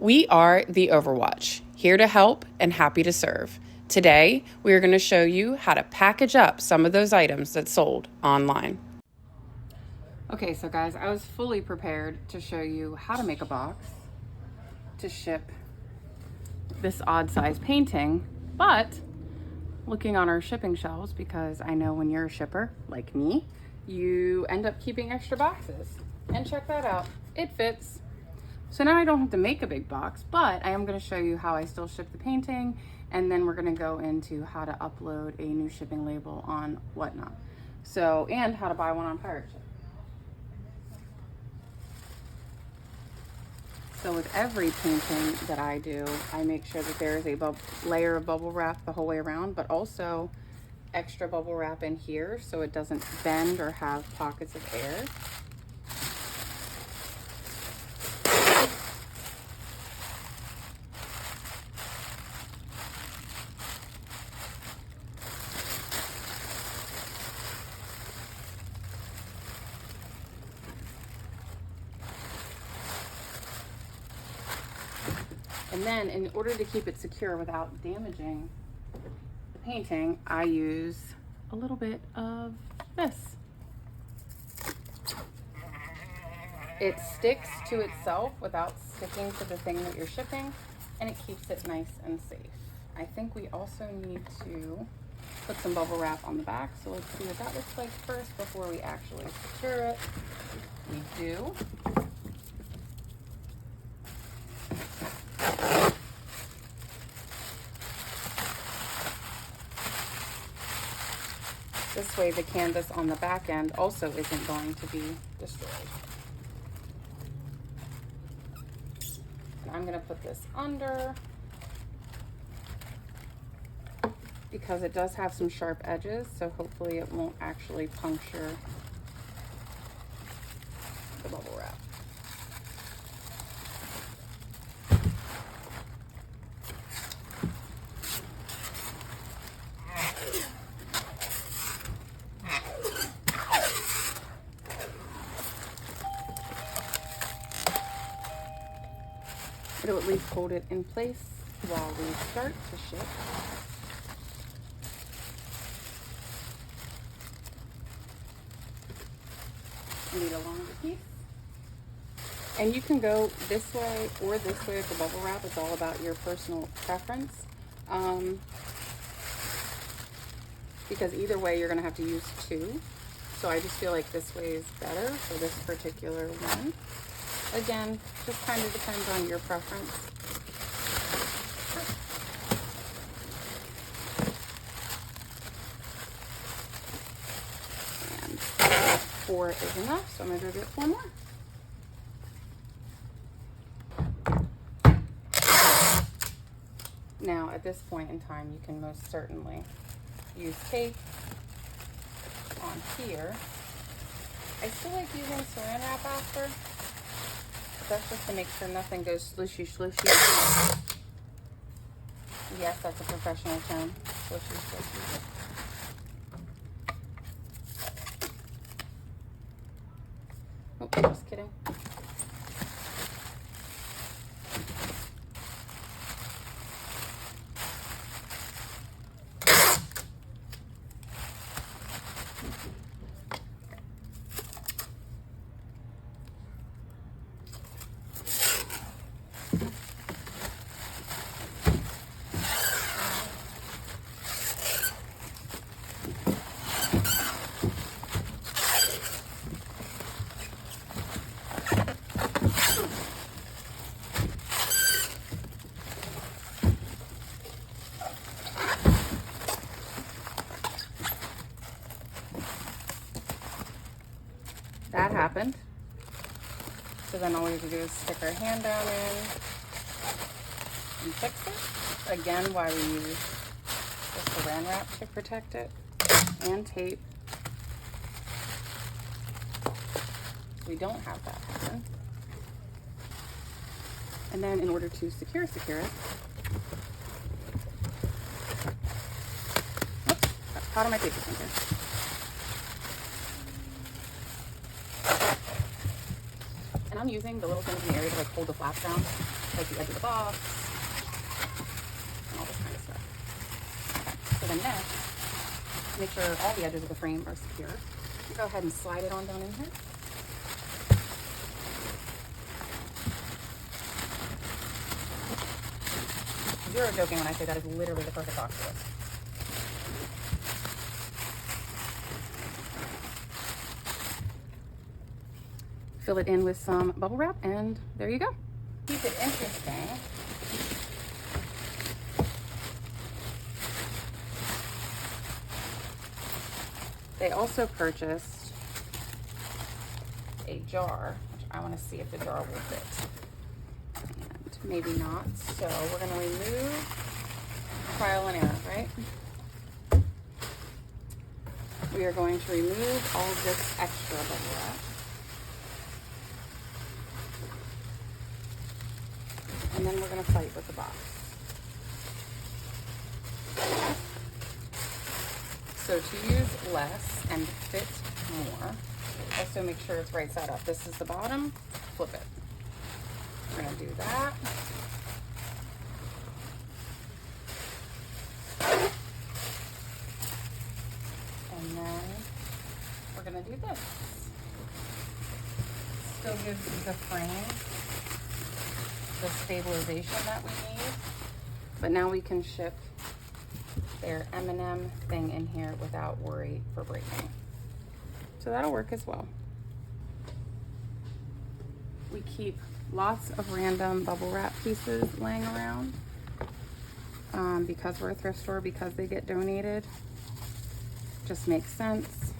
We are the Overwatch, here to help and happy to serve. Today, we are going to show you how to package up some of those items that sold online. Okay, so guys, I was fully prepared to show you how to make a box to ship this odd size painting, but looking on our shipping shelves, because I know when you're a shipper like me, you end up keeping extra boxes. And check that out, it fits. So now I don't have to make a big box, but I am going to show you how I still ship the painting, and then we're going to go into how to upload a new shipping label on Whatnot. So, and how to buy one on Pirate Ship. So with every painting that I do, I make sure that there is a layer of bubble wrap the whole way around, but also extra bubble wrap in here so it doesn't bend or have pockets of air. And then in order to keep it secure without damaging the painting, I use a little bit of this. It sticks to itself without sticking to the thing that you're shipping, and it keeps it nice and safe. I think we also need to put some bubble wrap on the back, so let's see what that looks like first before we actually secure it. We do. This way the canvas on the back end also isn't going to be destroyed. And I'm going to put this under because it does have some sharp edges, so hopefully it won't actually puncture the bubble wrap. It'll at least hold it in place while we start to ship. I need a longer piece. And you can go this way or this way with the bubble wrap. It's all about your personal preference. Because either way, you're gonna have to use two. So I just feel like this way is better for this particular one. Again, just kind of depends on your preference. And 4 is enough, so I'm going to go get 4 more. Now, at this point in time, you can most certainly use tape on here. I still like using saran wrap after. That's just to make sure nothing goes slushy slushy. Yes, that's a professional term. Slushy slushy. Oh, just kidding. That happened. So then all we have to do is stick our hand down in and fix it. Again, why we use the saran wrap to protect it, and tape. We don't have that happen. And then in order to secure it, oops, got caught on my paper finger. And I'm using the little things in the area to like hold the flaps down, like the edge of the box and all this kind of stuff. Okay, so then next, make sure all the edges of the frame are secure. Go ahead and slide it on down in here. Zero joking when I say that is literally the perfect box for this. Fill it in with some bubble wrap, and there you go. Keep it interesting. They also purchased a jar, which I want to see if the jar will fit. And maybe not. So we're going to remove trial and error, right? We are going to remove all of this extra bubble wrap. And then we're going to fight with the box. So to use less and fit more, also make sure it's right side up. This is the bottom, flip it. We're going to do that. And then we're going to do this. Still gives the frame the stabilization that we need, but now we can ship their M&M thing in here without worry for breaking. So that'll work as well. We keep lots of random bubble wrap pieces laying around because we're a thrift store, because they get donated. Just makes sense.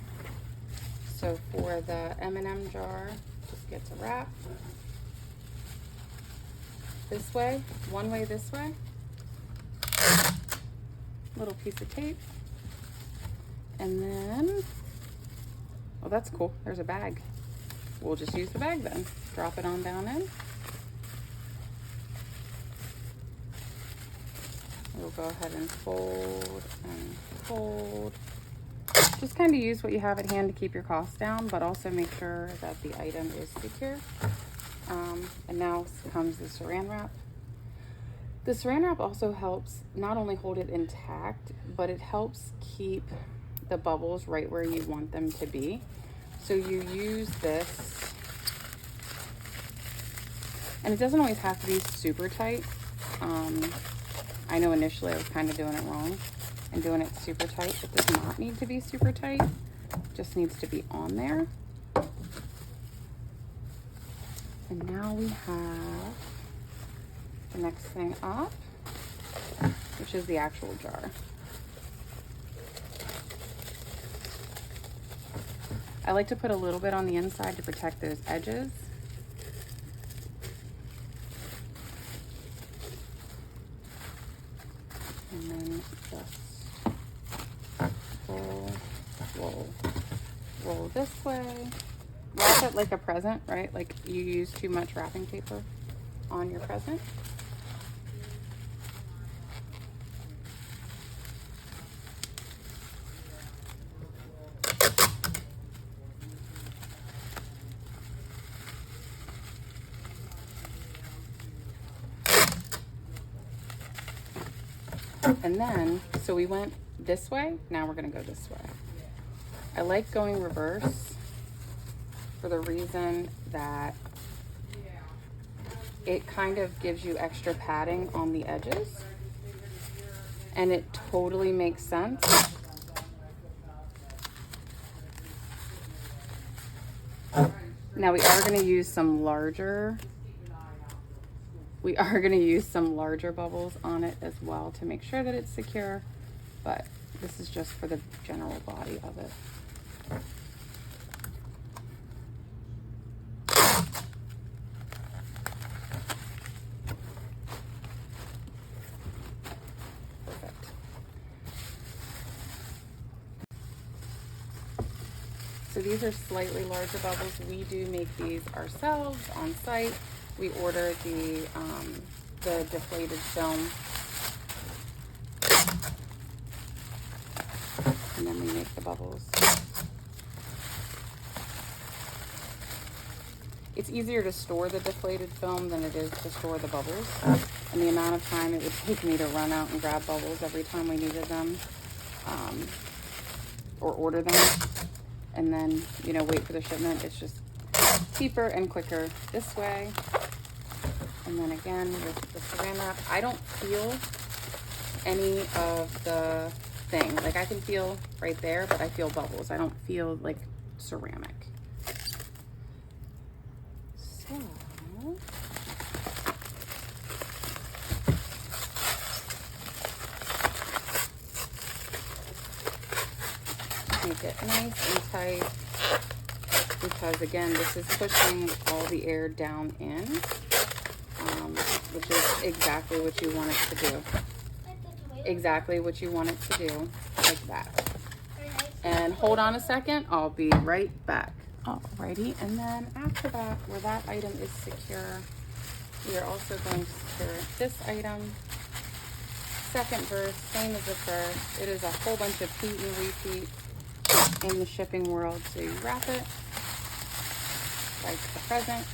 So for the M&M jar, just get to wrap this way, one way this way, little piece of tape, and then, well, that's cool, there's a bag. We'll just use the bag then. Drop it on down in. We'll go ahead and fold and fold. Just kind of use what you have at hand to keep your costs down, but also make sure that the item is secure. And now comes the saran wrap. The saran wrap also helps not only hold it intact, but it helps keep the bubbles right where you want them to be. So you use this, and it doesn't always have to be super tight. I know initially I was kind of doing it wrong and doing it super tight. It does not need to be super tight, it just needs to be on there. And now we have the next thing up, which is the actual jar. I like to put a little bit on the inside to protect those edges. And then just roll this way. Wrap it like a present, right? Like you use too much wrapping paper on your present. And then, so we went this way, now we're gonna go this way. I like going reverse for the reason that it kind of gives you extra padding on the edges, and it totally makes sense. Now we are going to use some larger bubbles on it as well to make sure that it's secure, but this is just for the general body of it. So these are slightly larger bubbles. We do make these ourselves on site. We order the deflated film, and then we make the bubbles. It's easier to store the deflated film than it is to store the bubbles. And the amount of time it would take me to run out and grab bubbles every time we needed them, or order them, and then, you know, wait for the shipment. It's just cheaper and quicker this way. And then again, with the saran wrap, I don't feel any of the thing. Like, I can feel right there, but I feel bubbles. I don't feel like ceramic. So make it nice and tight, because again, this is pushing all the air down in, which is exactly what you want it to do. Exactly what you want it to do, like that. And hold on a second, I'll be right back. Alrighty, and then after that, where that item is secure, we are also going to secure this item. Second verse, same as the first. It is a whole bunch of heat and repeat in the shipping world. So you wrap it like the present.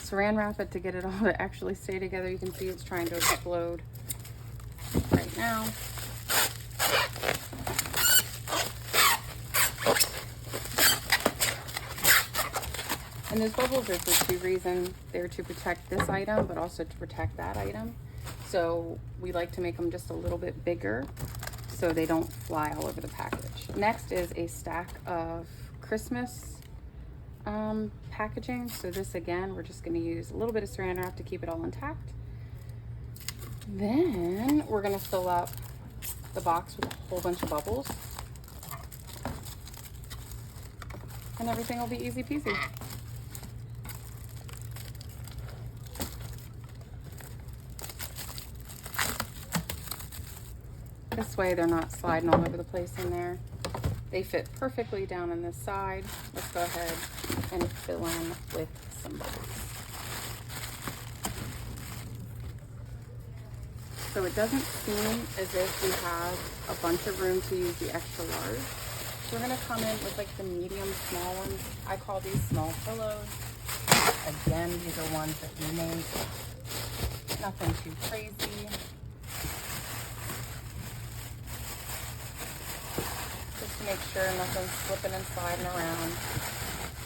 Saran wrap it to get it all to actually stay together. You can see it's trying to explode right now. And those bubbles are for two reasons. They're to protect this item, but also to protect that item. So we like to make them just a little bit bigger so they don't fly all over the package. Next is a stack of Christmas packaging. So this, again, we're just going to use a little bit of saran wrap to keep it all intact. Then we're going to fill up the box with a whole bunch of bubbles, and everything will be easy peasy. This way they're not sliding all over the place in there. They fit perfectly down on this side. Let's go ahead and fill in with some bubbles. So it doesn't seem as if we have a bunch of room to use the extra large. So we're gonna come in with like the medium small ones. I call these small pillows. Again, these are ones that we make. Nothing too crazy. To make sure nothing's slipping and sliding around.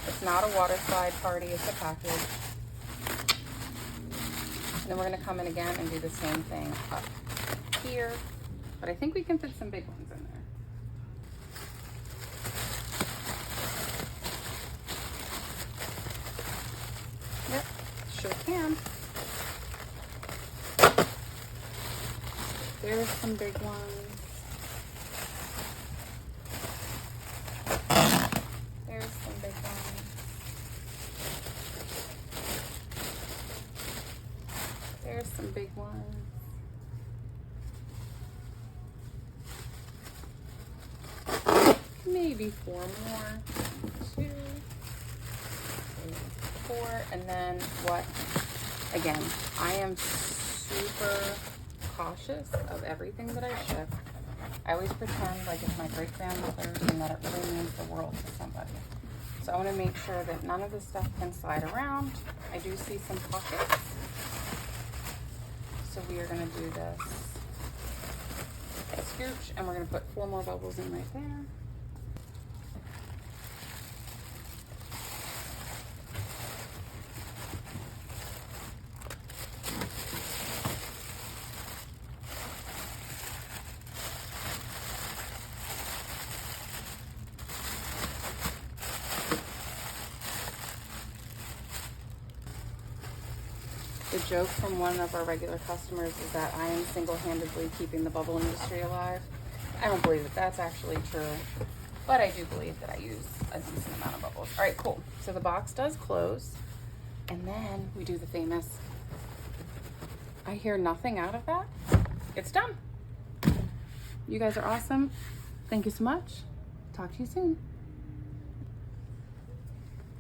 It's not a water slide party, it's a package. And then we're going to come in again and do the same thing up here. But I think we can fit some big ones in there. Yep, sure can. There's some big ones. There's some big ones. Maybe 4 more. 2, 3, 4. And then what? Again, I am super cautious of everything that I ship. I always pretend like it's my great-grandmother's and that it really means the world to somebody. So I want to make sure that none of this stuff can slide around. I do see some pockets. So we are going to do this scooch, and we're going to put 4 more bubbles in right there. The joke from one of our regular customers is that I am single-handedly keeping the bubble industry alive. I don't believe that that's actually true, but I do believe that I use a decent amount of bubbles. All right, cool. So the box does close, and then we do the famous, I hear nothing out of that. It's done. You guys are awesome. Thank you so much. Talk to you soon.